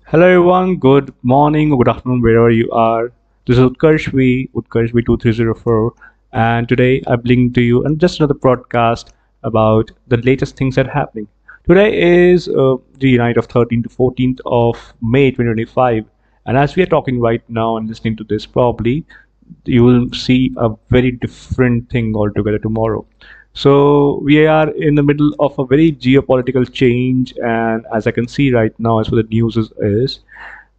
Hello everyone, good morning or good afternoon wherever you are. This is Utkarsh V 2304, and today I bring to you and just another broadcast about the latest things that are happening. Today is the night of 13th to 14th of May 2025, and as we are talking right now and listening to this, probably you will see a very different thing altogether tomorrow. So we are in the middle of a very geopolitical change, and as I can see right now, as what the news is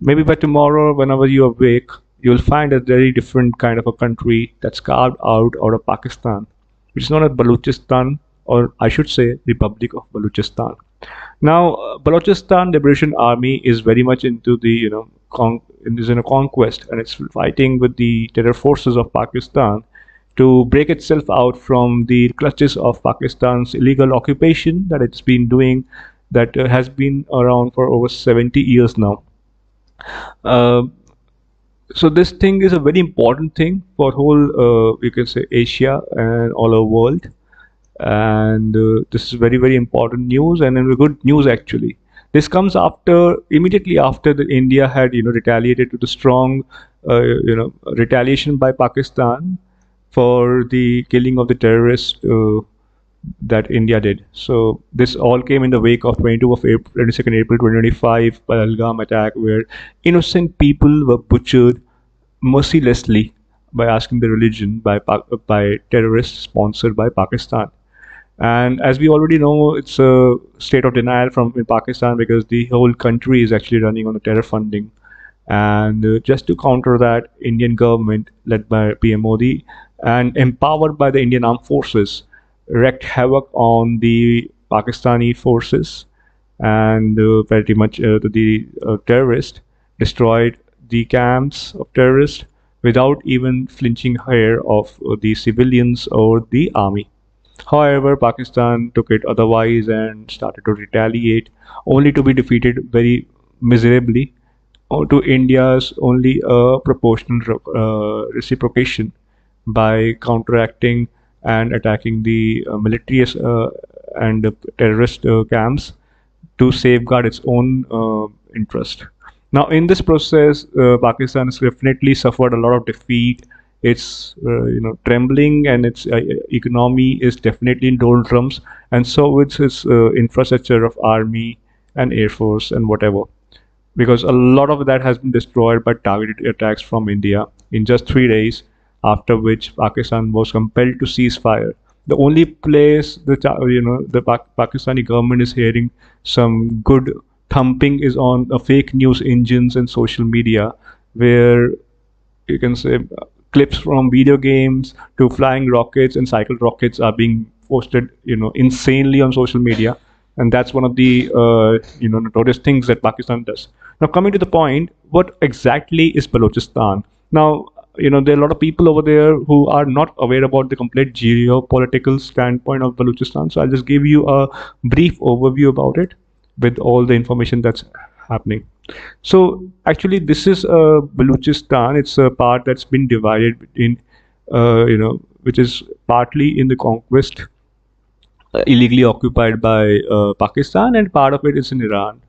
maybe by tomorrow, whenever you awake, you'll find a very different kind of a country that's carved out of Pakistan, which is known as Balochistan, or I should say, Republic of Balochistan. Now, Balochistan Liberation Army is very much into the is in a conquest, and it's fighting with the terror forces of Pakistan to break itself out from the clutches of Pakistan's illegal occupation that it's been doing, that has been around for over 70 years now. Uh, so this thing is a very important thing for whole, you can say, Asia and all over world, and this is very important news and a good news actually. This comes after immediately after the India had retaliated with a strong retaliation by Pakistan for the killing of the terrorist that India did. So this all came in the wake of 22nd April 2025 Pahalgam attack, where innocent people were butchered mercilessly by asking the religion by terrorists sponsored by Pakistan. And as we already know, it's a state of denial from in Pakistan because the whole country is actually running on the terror funding. And just to counter that, Indian government led by PM Modi and empowered by the Indian armed forces wreaked havoc on the Pakistani forces, and pretty much the terrorists destroyed the camps of terrorists without even flinching hair of the civilians or the army. However, Pakistan took it otherwise and started to retaliate, only to be defeated very miserably, or to India's only a proportional reciprocation by counteracting and attacking the military and terrorist camps to safeguard its own interest. Now, in this process, Pakistan has definitely suffered a lot of defeat. It's trembling, and its economy is definitely in doldrums, and so it's its infrastructure of army and air force and whatever, because a lot of that has been destroyed by targeted attacks from India in just 3 days, after which Pakistan was compelled to cease fire. The only place the Pakistani government is hearing some good thumping is on fake news engines and social media, where you can say clips from video games to flying rockets and cycle rockets are being posted insanely on social media, and that's one of the notorious things that Pakistan does. Now, coming to the point, what exactly is Balochistan? Now, there are a lot of people over there who are not aware about the complete geopolitical standpoint of Balochistan, so I'll just give you a brief overview about it with all the information that's happening. So actually, this is Balochistan. It's a part that's been divided between, which is partly in the conquest, illegally occupied by Pakistan, and part of it is in Iran.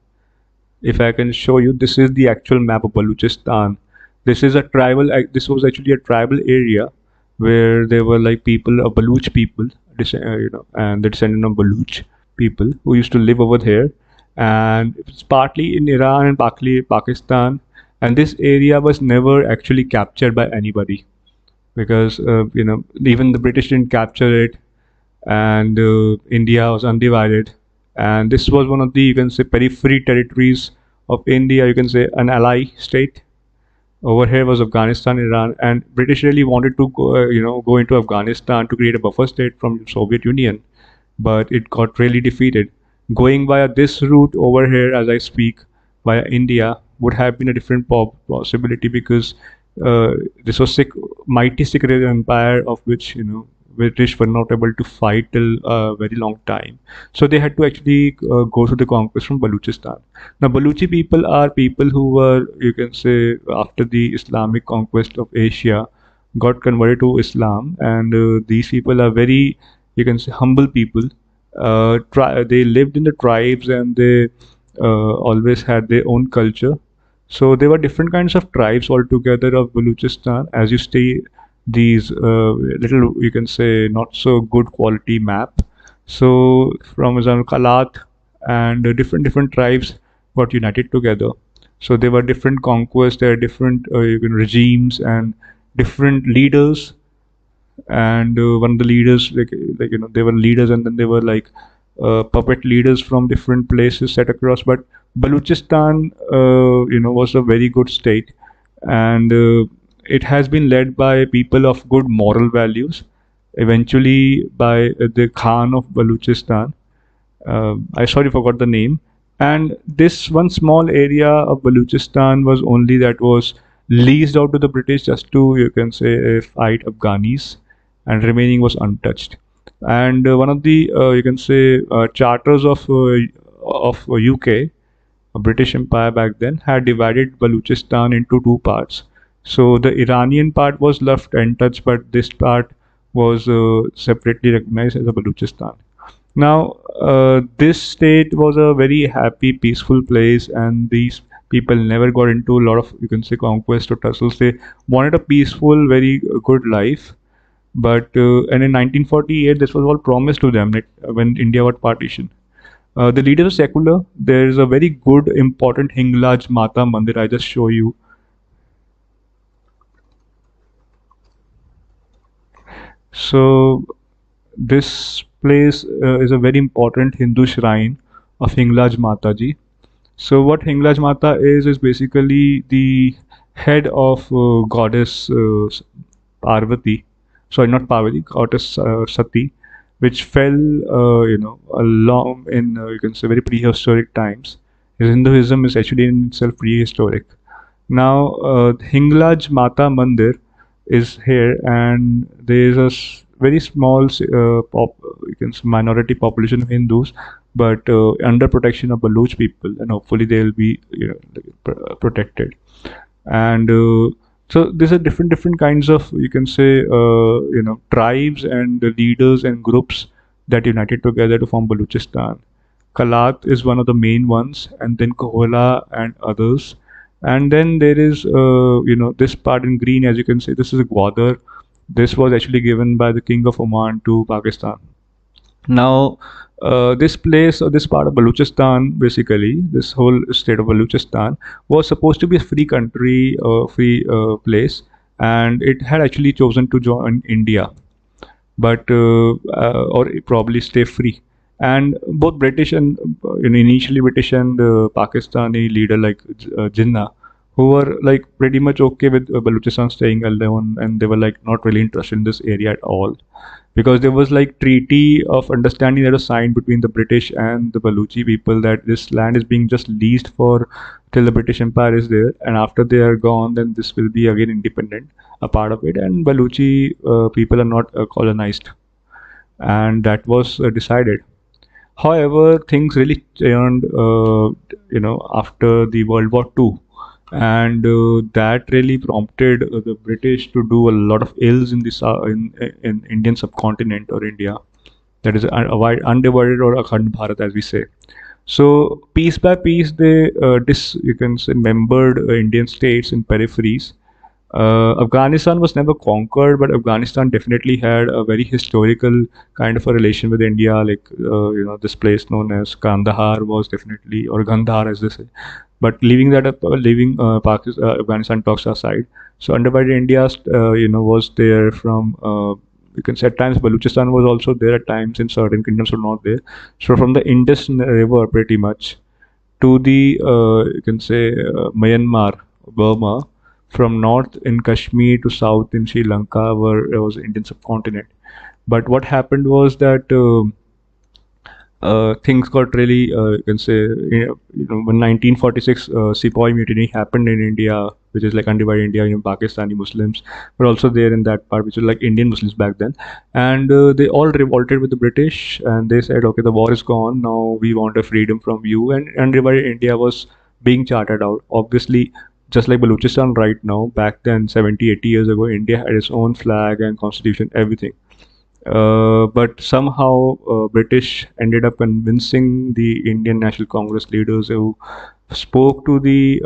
If I can show you, this is the actual map of Balochistan. This is a tribal. This was actually a tribal area where there were like people, Baluch people, and the descendant of Baluch people who used to live over there, and it's partly in Iran and partly Pakistan. And this area was never actually captured by anybody because even the British didn't capture it, and India was undivided. And this was one of the, you can say, periphery territories of India. You can say an ally state. Over here was Afghanistan, Iran, and British really wanted to go into Afghanistan to create a buffer state from Soviet Union, but it got really defeated. Going via this route over here, as I speak, via India, would have been a different possibility, because this was mighty secret empire of which British were not able to fight till a very long time. So they had to actually go through the conquest from Balochistan. Now, Baluchi people are people who were, you can say, after the Islamic conquest of Asia, got converted to Islam, and these people are very, you can say, humble people. They lived in the tribes, and they always had their own culture. So there were different kinds of tribes altogether of Baluchistan. As you stay, these little, you can say, not so good quality map. So from example, Kalat and different tribes got united together. So there were different conquests, there are different regimes and different leaders, and one of the leaders, they were leaders, and then they were like puppet leaders from different places set across. But Baluchistan was a very good state, and it has been led by people of good moral values, eventually by the Khan of Baluchistan. I sorry forgot the name. And this one small area of Baluchistan was only that was leased out to the British just to, you can say, fight Afghanis, and remaining was untouched. And one of the, you can say, charters of UK, a British Empire back then, had divided Baluchistan into two parts. So the Iranian part was left untouched, but this part was separately recognized as a Baluchistan. Now, this state was a very happy, peaceful place, and these people never got into a lot of, you can say, conquest or tussles. They wanted a peaceful, very good life. But and in 1948, this was all promised to them when India got partition. The leaders are secular. There is a very good, important Hinglaj Mata Mandir. I just show you. So this place is a very important Hindu shrine of Hinglaj Mataji. So what Hinglaj Mata is basically the head of goddess Parvati. Sorry, not Parvati, goddess Sati, which fell, along in, you can say, very prehistoric times. Hinduism is actually in itself prehistoric. Now, Hinglaj Mata Mandir is here, and there is a very small you can say minority population of Hindus, but under protection of Baloch people, and hopefully they will be, protected. And so these are different kinds of, you can say, tribes and leaders and groups that united together to form Baluchistan. Kalat is one of the main ones, and then Kohola and others. And then there is, this part in green, as you can see, this is Gwadar. This was actually given by the King of Oman to Pakistan. Now, this place, or this part of Baluchistan, basically, this whole state of Baluchistan was supposed to be a free country, free place, and it had actually chosen to join India, but or probably stay free. And both British and initially British and Pakistani leader like Jinnah, who were like pretty much okay with Balochistan staying alone, and they were like not really interested in this area at all, because there was like treaty of understanding that was signed between the British and the Baluchi people that this land is being just leased for till the British Empire is there, and after they are gone, then this will be again independent, a part of it, and Baluchi people are not colonized, and that was decided. However, things really turned, after the World War II, and that really prompted the British to do a lot of ills in in Indian subcontinent or India, that is undivided or Akhand Bharat, as we say. So piece by piece, they you can say membered Indian states in peripheries. Afghanistan was never conquered, but Afghanistan definitely had a very historical kind of a relation with India. Like this place known as Kandahar was definitely, or Gandhar as they say. But leaving that up, leaving Pakistan, Afghanistan talks aside. So undivided India, was there from. You can say at times Baluchistan was also there at times, in certain kingdoms were not there. So from the Indus River, pretty much, to the you can say Myanmar, Burma, from north in Kashmir to south in Sri Lanka, where it was Indian subcontinent. But what happened was that things got really, you can say, when 1946 Sepoy Mutiny happened in India, which is like undivided India, Pakistani Muslims were also there in that part, which was like Indian Muslims back then, and they all revolted with the British, and they said, okay, the war is gone, now we want a freedom from you, and undivided India was being charted out. Obviously, just like Balochistan right now, back then 70, 80 years ago, India had its own flag and constitution, everything. But somehow British ended up convincing the Indian National Congress leaders who spoke to the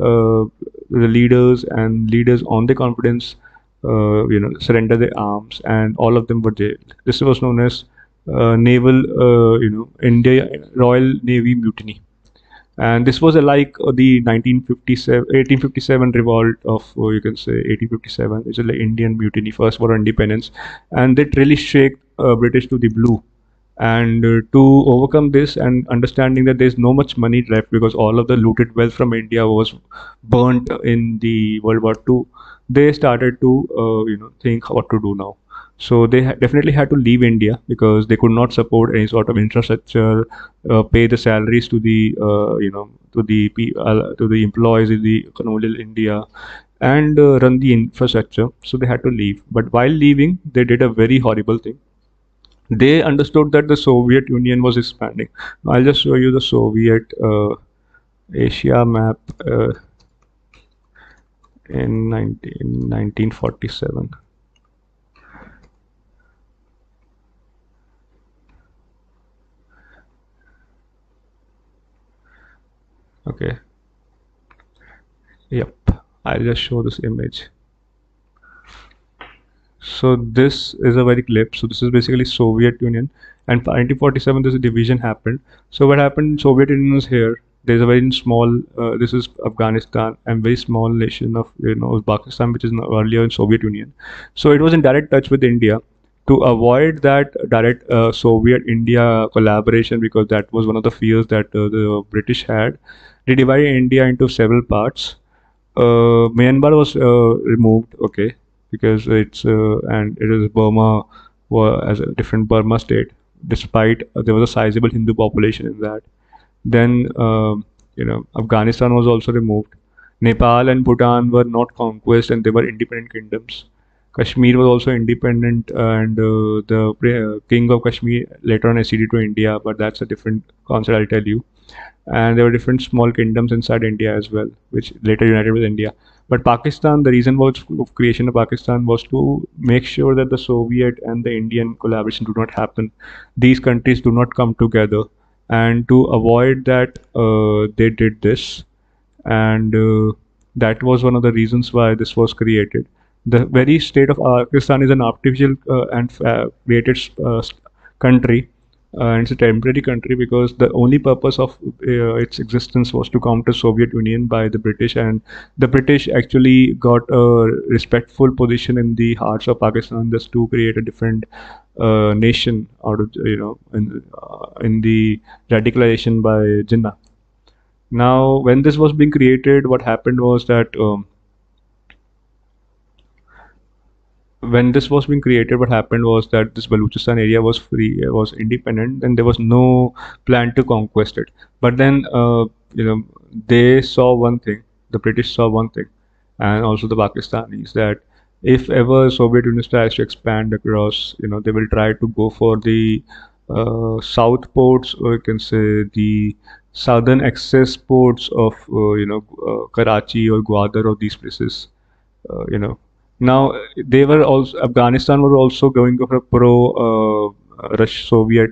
the leaders and leaders on the confidence, surrender their arms, and all of them were jailed. This was known as naval, India Royal Navy mutiny. And this was like the 1957 1857 revolt of, you can say, 1857. It's like Indian mutiny, first for independence, and that really shake British to the blue. And to overcome this, and understanding that there's no much money left because all of the looted wealth from India was burnt in the World War II, they started to think what to do now. So they definitely had to leave India because they could not support any sort of infrastructure, pay the salaries to the to the employees in the colonial India, and run the infrastructure. So they had to leave. But while leaving, they did a very horrible thing. They understood that the Soviet Union was expanding. I'll just show you the Soviet Asia map in 1947. Okay. Yep. I'll just show this image. So this is a very clip. So this is basically Soviet Union, and 1947 this division happened. So what happened? Soviet Union was here. There's a very small. This is Afghanistan, and very small nation of Pakistan, which is earlier in Soviet Union. So it was in direct touch with India. To avoid that direct Soviet India collaboration, because that was one of the fears that the British had, they divided India into several parts. Myanmar was removed, okay, because it's and it is Burma as a different Burma state, despite there was a sizable Hindu population in that. Then Afghanistan was also removed. Nepal and Bhutan were not conquest, and they were independent kingdoms. Kashmir was also independent, and the king of Kashmir later on acceded to India, but that's a different concept, I'll tell you. And there were different small kingdoms inside India as well, which later united with India. But Pakistan, the reason was of creation of Pakistan was to make sure that the Soviet and the Indian collaboration do not happen. These countries do not come together, and to avoid that, they did this, and that was one of the reasons why this was created. The very state of Pakistan is an artificial and created country, and it's a temporary country because the only purpose of its existence was to counter Soviet Union by the British, and the British actually got a respectful position in the hearts of Pakistan just to create a different nation out of in the radicalization by Jinnah. Now, when this was being created, what happened was that. When this was being created, what happened was that this Baluchistan area was free, was independent, and there was no plan to conquest it. But then, they saw one thing. The British saw one thing, and also the Pakistanis, that if ever Soviet Union tries to expand across, they will try to go for the south ports, or you can say the southern access ports of, Karachi or Gwadar or these places, you know. Now they were also Afghanistan was also going for a pro Rush Soviet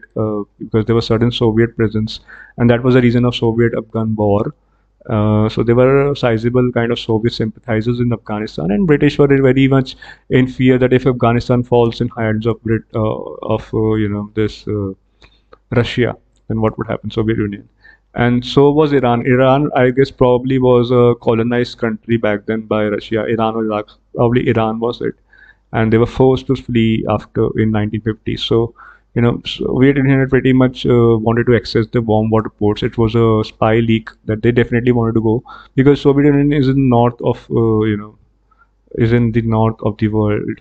because there was certain Soviet presence, and that was the reason of Soviet-Afghan war. So there were sizable kind of Soviet sympathizers in Afghanistan, and British were very much in fear that if Afghanistan falls in hands of this Russia, then what would happen? Soviet Union. And so was Iran. Iran, I guess, probably was a colonized country back then by Russia. Iran or Iraq, probably Iran was it, and they were forced to flee after in 1950. So, Soviet Union had pretty much wanted to access the warm water ports. It was a spy leak that they definitely wanted to go because Soviet Union is in north of is in the north of the world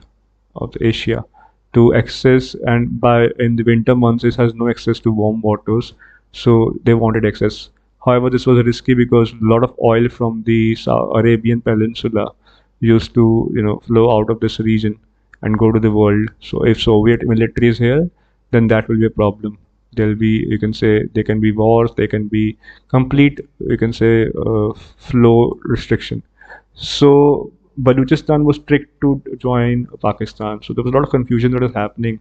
of Asia to access, and by in the winter months it has no access to warm waters, so they wanted access. However, this was risky because a lot of oil from the Arabian Peninsula used to flow out of this region and go to the world. So if Soviet military is here, then that will be a problem. There'll be, you can say, there can be wars, there can be complete, you can say, flow restriction. So Baluchistan was tricked to join Pakistan. So there was a lot of confusion that was happening.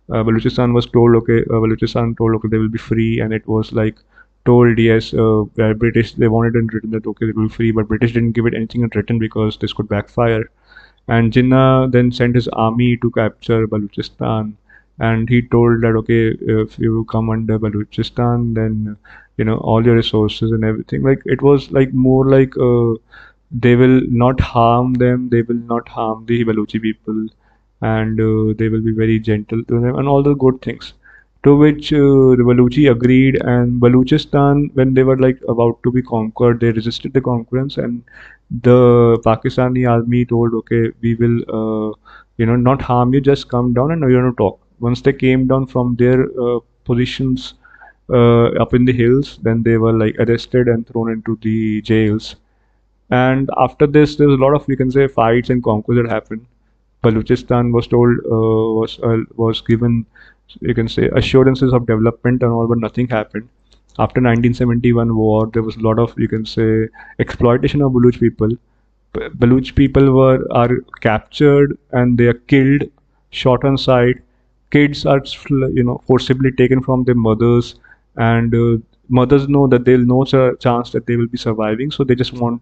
Baluchistan told, okay, they will be free, and it was like told yes, British they wanted in written that okay, they will be free, but British didn't give it anything in written because this could backfire. And Jinnah then sent his army to capture Balochistan, and he told that okay, if you come under Balochistan, then all your resources and everything. Like it was like more like they will not harm them, they will not harm the Baluchi people, and they will be very gentle to them, and all the good things. To which the Baluchi agreed, and Baluchistan, when they were like about to be conquered, they resisted the conquerance, and the Pakistani army told, "Okay, we will, not harm you. Just come down and we're going to talk." Once they came down from their positions up in the hills, then they were like arrested and thrown into the jails. And after this, there was a lot of, you can say, fights and conquests that happened. Balochistan was told was given, you can say, assurances of development and all, but nothing happened. After 1971 war, there was a lot of, you can say, exploitation of Baluch people. Baluch people are captured and they are killed, shot on sight. Kids are forcibly taken from their mothers, and mothers know that they'll no chance that they will be surviving, so they just want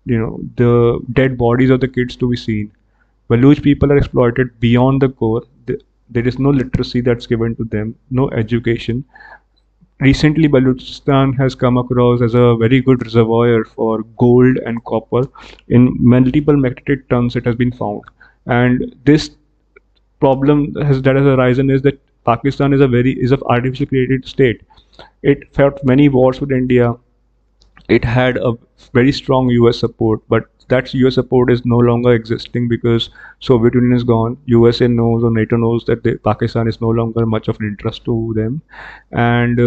the dead bodies of the kids to be seen. Baluch people are exploited beyond the core. There is no literacy that's given to them, no education. Recently, Balochistan has come across as a very good reservoir for gold and copper. In multiple metric tons, it has been found. And this problem that has arisen is that Pakistan is a artificially created state. It fought many wars with India. It had a very strong US support, but that US support is no longer existing because Soviet Union is gone. USA knows or NATO knows that Pakistan is no longer much of an interest to them, and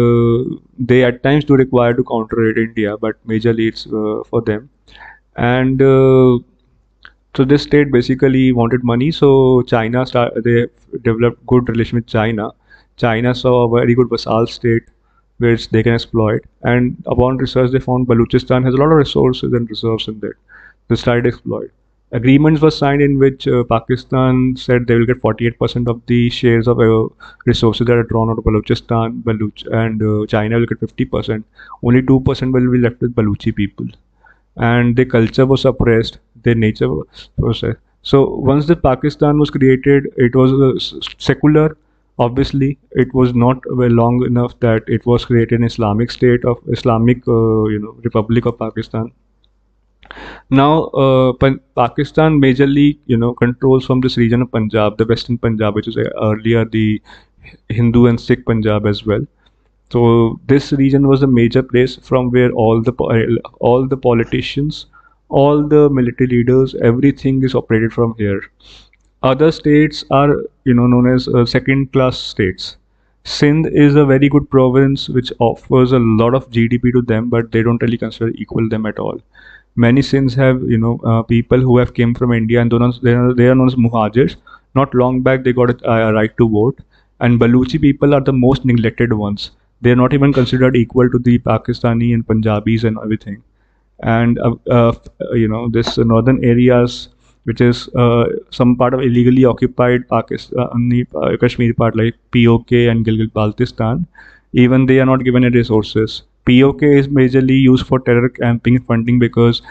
they at times do require to counter India, but majorly it's for them. And so this state basically wanted money, so they developed good relation with China. China saw a very good vassal state which they can exploit. And upon research, they found Balochistan has a lot of resources and reserves in that. They started to exploit. Agreements were signed in which Pakistan said they will get 48% of the shares of resources that are drawn out of Balochistan, and China will get 50%. Only 2% will be left with Baluchi people, and their culture was suppressed, their nature was suppressed. So once the Pakistan was created, it was secular. Obviously, it was not well long enough that it was created an Islamic state of Islamic, Republic of Pakistan. Now, Pakistan majorly, controls from this region of Punjab, the Western Punjab, which was earlier the Hindu and Sikh Punjab as well. So this region was a major place from where all the politicians, all the military leaders, everything is operated from here. Other states are, known as second-class states. Sindh is a very good province which offers a lot of GDP to them, but they don't really consider equal them at all. Many Sinds have, people who have came from India, and they are known as Muhajirs. Not long back, they got a right to vote, and Baluchi people are the most neglected ones. They are not even considered equal to the Pakistani and Punjabis and everything. And this northern areas, which is some part of illegally occupied Pakistan, Kashmir part like POK and Gilgit-Baltistan, even they are not given any resources. POK is majorly used for terror camping funding because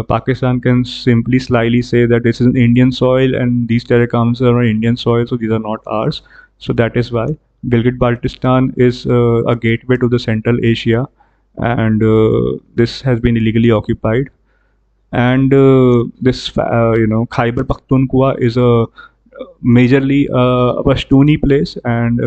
Pakistan can simply slyly say that this is an Indian soil and these terror camps are on Indian soil, so these are not ours. So that is why Gilgit-Baltistan is a gateway to the Central Asia, and this has been illegally occupied. And Khyber Pakhtunkhwa is a majorly a Pashtuni place, and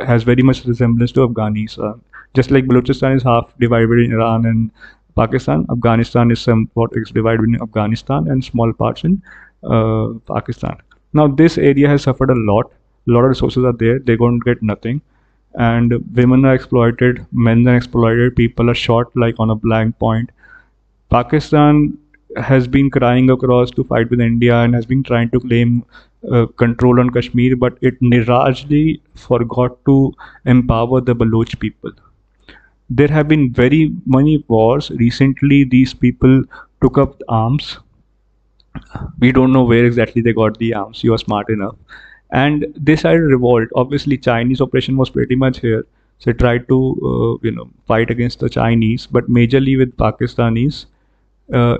has very much resemblance to Afghanistan. Just like Balochistan is half divided in Iran and Pakistan, Afghanistan is somewhat divided in Afghanistan and small parts in Pakistan. Now this area has suffered a lot. A lot of resources are there. They don't get nothing, and women are exploited, men are exploited, people are shot like on a blank point. Pakistan has been crying across to fight with India and has been trying to claim control on Kashmir, but it largely forgot to empower the Baloch people. There have been very many wars. Recently, these people took up arms. We don't know where exactly they got the arms. You are smart enough. And they started revolt. Obviously, Chinese operation was pretty much here. So they tried to fight against the Chinese, but majorly with Pakistanis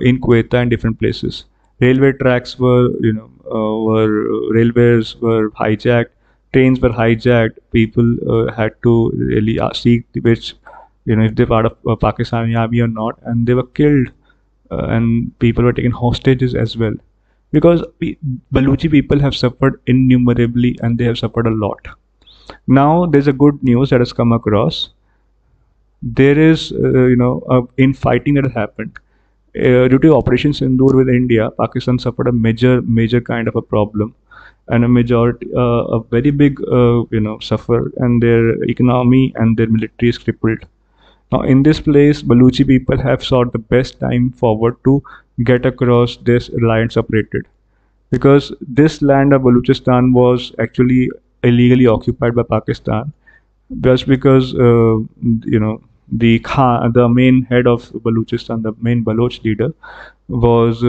in Quetta and different places. Railway tracks were, railways were hijacked, trains were hijacked. People had to really seek which, if they're part of Pakistani army or not, and they were killed, and people were taken hostages as well. Because Baluchi people have suffered innumerably, and they have suffered a lot. Now there's a good news that has come across. There is, infighting that has happened. Due to Operation Sindoor with India, Pakistan suffered a major kind of a problem, and a very big, suffered, and their economy and their military is crippled. Now, in this place, Baluchi people have sought the best time forward to get across this line separated, because this land of Baluchistan was actually illegally occupied by Pakistan, just because the main head of Baluchistan, the main Baloch leader, was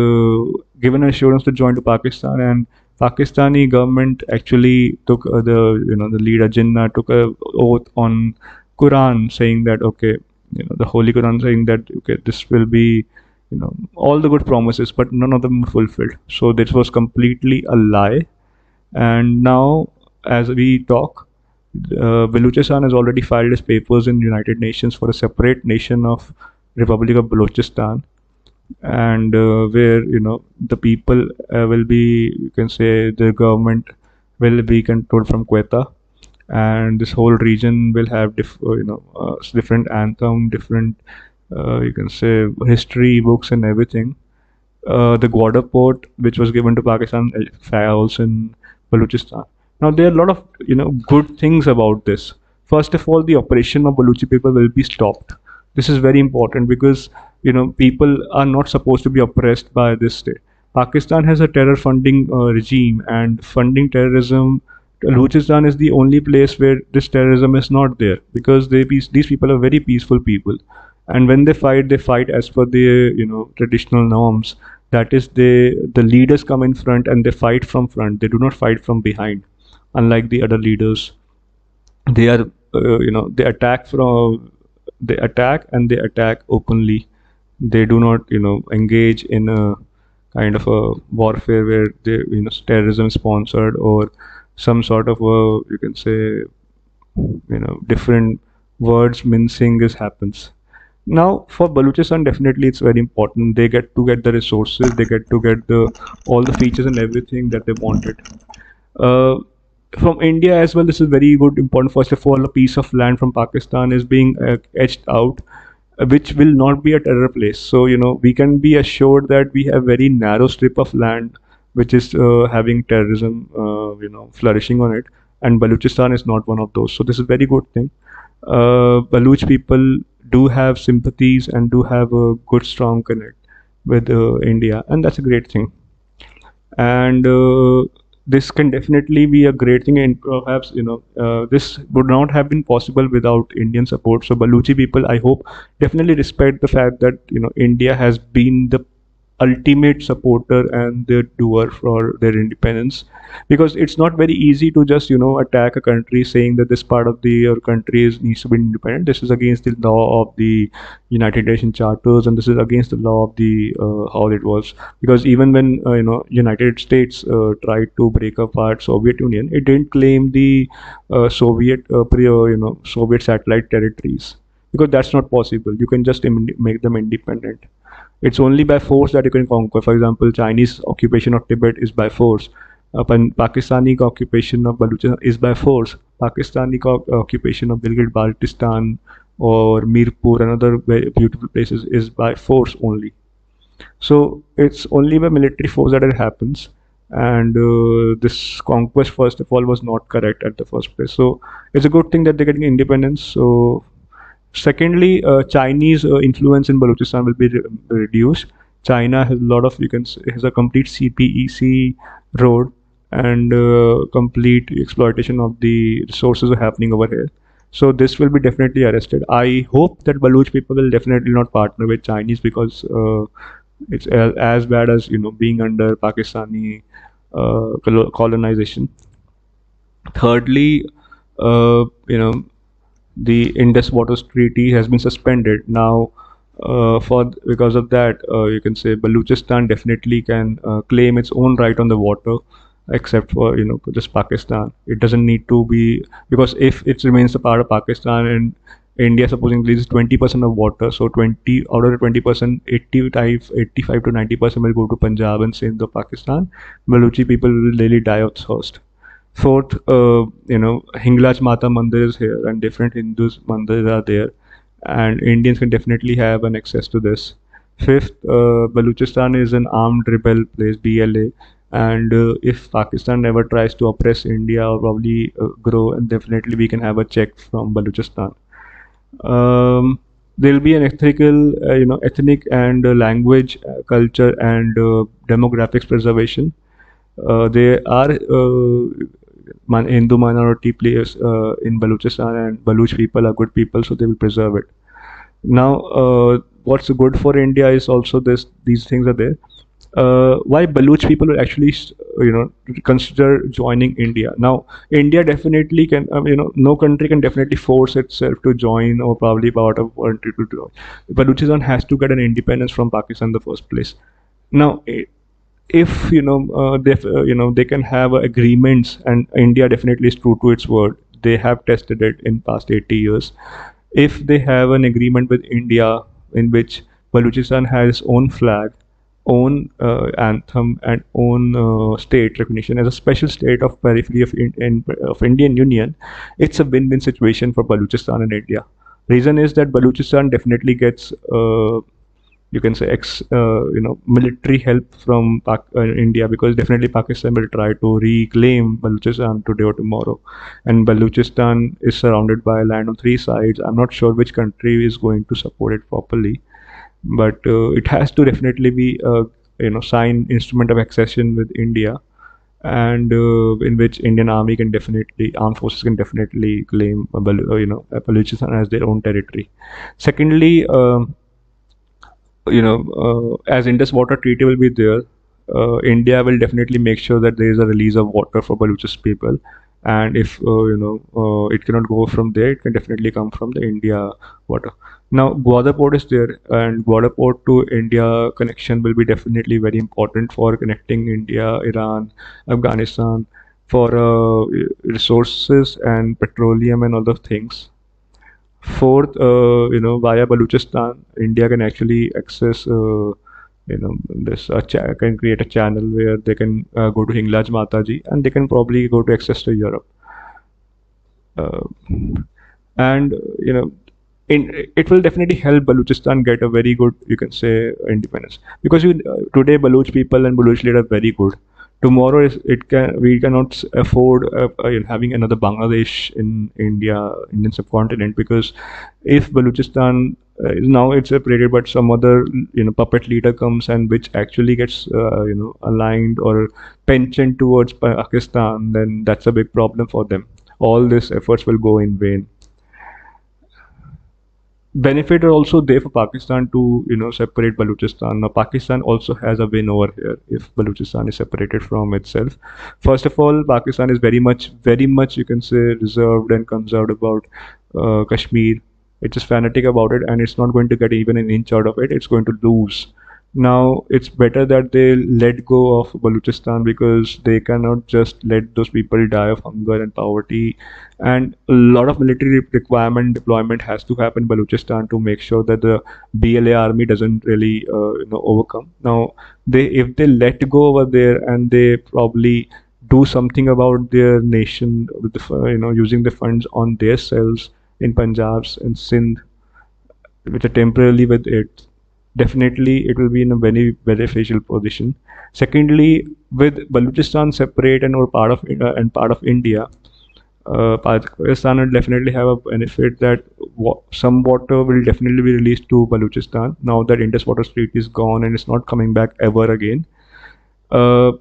given assurance to join to Pakistan, and Pakistani government actually took the leader Jinnah took a oath on Quran, saying that okay, the Holy Quran, saying that okay, this will be all the good promises, but none of them were fulfilled. So this was completely a lie. And now, as we talk, Baluchistan has already filed its papers in United Nations for a separate nation of Republic of Balochistan, and where the people will be, you can say, the government will be controlled from Quetta, and this whole region will have different anthem, different you can say history books and everything. The Gwadar port, which was given to Pakistan, falls in Balochistan. Now there are a lot of good things about this. First of all, the oppression of Baluchi people will be stopped. This is very important because people are not supposed to be oppressed by this state. Pakistan has a terror funding regime, and funding terrorism. Balochistan is the only place where this terrorism is not there, because these people are very peaceful people, and when they fight as per the traditional norms. That is, the leaders come in front and they fight from front. They do not fight from behind, unlike the other leaders. They are they attack and they attack openly. They do not engage in a kind of a warfare where they terrorism sponsored, or some sort of a, you can say, different words mincing is happens. Now for Baluchistan, definitely it's very important. They get to get the resources, they get to get the all the features and everything that they wanted. uh, from India as well, this is very good, important. First of all, a piece of land from Pakistan is being etched out, which will not be a terror place. So we can be assured that we have very narrow strip of land which is having terrorism, flourishing on it, and Baluchistan is not one of those. So this is a very good thing. Baluch people do have sympathies and do have a good, strong connect with India, and that's a great thing. And this can definitely be a great thing, and perhaps this would not have been possible without Indian support. So Baluchi people, I hope, definitely respect the fact that India has been the ultimate supporter and the doer for their independence, because it's not very easy to just attack a country saying that this part of the your country needs to be independent. This is against the law of the United Nations charters, and this is against the law of the how it was. Because even when United States tried to break apart Soviet Union, it didn't claim the Soviet satellite territories, because that's not possible. You can just make them independent. It's only by force that you can conquer. For example, Chinese occupation of Tibet is by force. Pakistani occupation of Baluchistan is by force. Pakistani occupation of Balochistan or Mirpur and other very beautiful places is by force only. So it's only by military force that it happens. And this conquest, first of all, was not correct at the first place. So it's a good thing that they're getting independence. So secondly, Chinese influence in Balochistan will be reduced. China has a lot of, has a complete CPEC road, and complete exploitation of the resources are happening over here. So this will be definitely arrested. I hope that Baluch people will definitely not partner with Chinese, because it's as bad as being under Pakistani colonization. Thirdly, you know the Indus Waters Treaty has been suspended. Now, for because of that, you can say Balochistan definitely can claim its own right on the water, except for just Pakistan. It doesn't need to be, because if it remains a part of Pakistan and India supposedly is 20% of water, so 20 out of the 20%, 85 to 90% will go to Punjab and Sindh of Pakistan. Baluchi people will really die of thirst. Fourth, Hinglaj Mata Mandir is here, and different Hindus mandirs are there, and Indians can definitely have an access to this. Fifth, Balochistan is an armed rebel place, BLA, and if Pakistan never tries to oppress India or probably grow, and definitely we can have a check from Balochistan. There'll be an ethnic and language, culture, and demographics preservation. There are Hindu minority players in Balochistan, and Baluch people are good people, so they will preserve it. Now, what's good for India is also this. These things are there. Why Baluch people will actually, consider joining India. Now, India definitely can, no country can definitely force itself to join or probably part of country to join. Balochistan has to get an independence from Pakistan in the first place. Now, if they can have agreements, and India definitely is true to its word. They have tested it in past 80 years. If they have an agreement with India in which Balochistan has its own flag, own anthem, and own state recognition as a special state of periphery of Indian Union, it's a win-win situation for Balochistan and India. Reason is that Balochistan definitely gets you can say military help from India, because definitely Pakistan will try to reclaim Balochistan today or tomorrow, and Balochistan is surrounded by land on three sides. I'm not sure which country is going to support it properly, but it has to definitely be sign instrument of accession with India, and in which Indian army can definitely, armed forces can definitely claim Balochistan as their own territory. Secondly, as Indus Water Treaty will be there, India will definitely make sure that there is a release of water for Baluchis people, and if it cannot go from there, it can definitely come from the India water. Now, Gwadar port is there, and Gwadar port to India connection will be definitely very important for connecting India, Iran, Afghanistan, for resources and petroleum and other things. Fourth, via Balochistan, India can actually access, can create a channel where they can go to Hinglaj Mataji, and they can probably go to access to Europe. Uh, and it will definitely help Balochistan get a very good, you can say, independence, because today Baloch people and Baloch leaders are very good. Tomorrow we cannot afford having another Bangladesh in Indian subcontinent, because if Balochistan now it's separated, but some other puppet leader comes and which actually gets aligned or pensioned towards Pakistan, then that's a big problem for them. All these efforts will go in vain. Benefit are also there for Pakistan to separate Balochistan. Now, Pakistan also has a win over here if Balochistan is separated from itself. First of all, Pakistan is very much you can say reserved and conserved about Kashmir. It's just fanatic about it, and it's not going to get even an inch out of it. It's going to lose. Now, it's better that they let go of Balochistan, because they cannot just let those people die of hunger and poverty. And a lot of military requirement deployment has to happen in Balochistan to make sure that the BLA army doesn't really overcome. Now, if they let go over there and they probably do something about their nation with using the funds on their selves in Punjabs and Sindh, which are temporarily with it, definitely it will be in a very beneficial position. Secondly, with Balochistan separate and or part of India, Pakistan will definitely have a benefit that some water will definitely be released to Balochistan now that Indus Water Treaty is gone and it's not coming back ever again. Uh,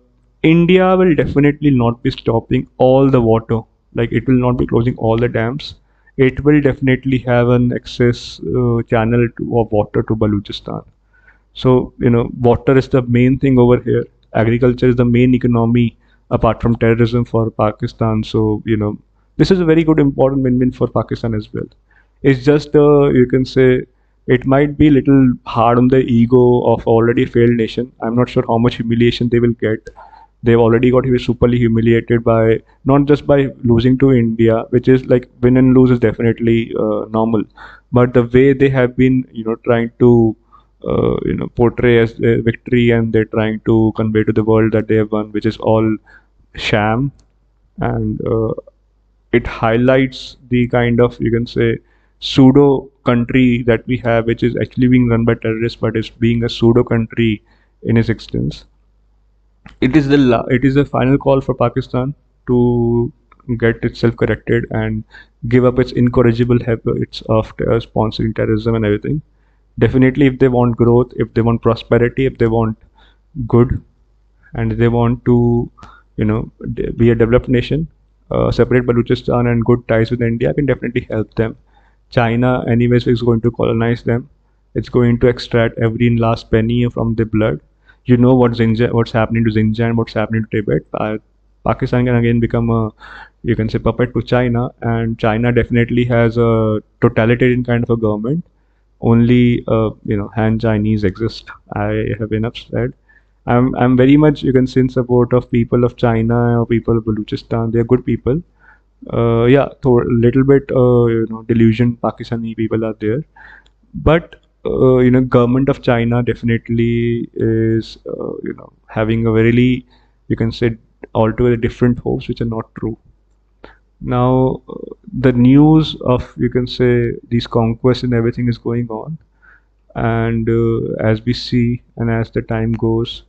India will definitely not be stopping all the water, like it will not be closing all the dams. It will definitely have an access channel of water to Balochistan. So, water is the main thing over here. Agriculture is the main economy apart from terrorism for Pakistan. So, this is a very good important win-win for Pakistan as well. It's just you can say it might be little hard on the ego of already failed nation. I'm not sure how much humiliation they will get. They've already got superly humiliated by not just by losing to India, which is like win and lose is definitely normal, but the way they have been, trying to, portray as a victory, and they're trying to convey to the world that they have won, which is all sham, and it highlights the kind of, you can say, pseudo country that we have, which is actually being run by terrorists, but is being a pseudo country in its existence. It is a final call for Pakistan to get itself corrected and give up its incorrigible habits of sponsoring terrorism and everything. Definitely, if they want growth, if they want prosperity, if they want good, and they want to, be a developed nation, separate Baluchistan and good ties with India can definitely help them. China, anyways, is going to colonize them. It's going to extract every last penny from the blood. You know what's happening to Xinjiang, what's happening to Tibet. Pakistan can again become a, you can say, puppet to China, and China definitely has a totalitarian kind of a government. Only Han Chinese exist. I have enough said. I'm very much, you can say, in support of people of China or people of Baluchistan. They are good people. Yeah, so a little bit delusion Pakistani people are there, but government of China definitely is having a very, you can say, altogether different hopes which are not true. Now the news of, you can say, these conquests and everything is going on, and as we see and as the time goes,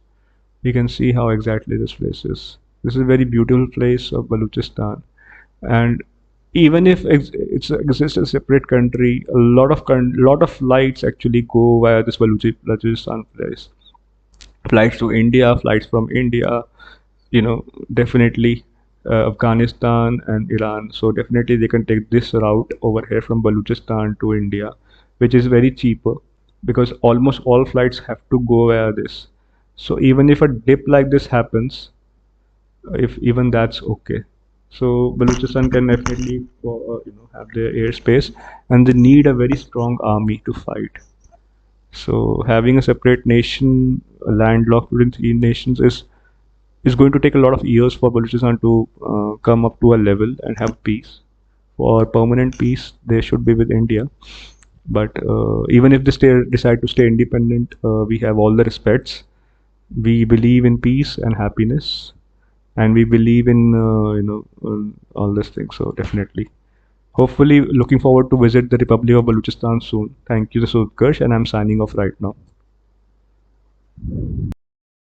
we can see how exactly this place is. This is a very beautiful place of Baluchistan, and even if it's exists as a separate country, a lot of flights actually go via this Balochistan place. Flights to India, flights from India, definitely Afghanistan and Iran. So definitely they can take this route over here from Balochistan to India, which is very cheaper because almost all flights have to go via this. So even if a dip like this happens, if even that's okay. So Balochistan can definitely have their airspace, and they need a very strong army to fight. So having a separate nation, landlocked within three nations, is going to take a lot of years for Balochistan to come up to a level and have peace. For permanent peace, they should be with India. But even if they decide to stay independent, we have all the respects. We believe in peace and happiness, and we believe in all these things. So definitely, hopefully, looking forward to visit the Republic of Balochistan soon. Thank you, Utkarsh, and I'm signing off right now.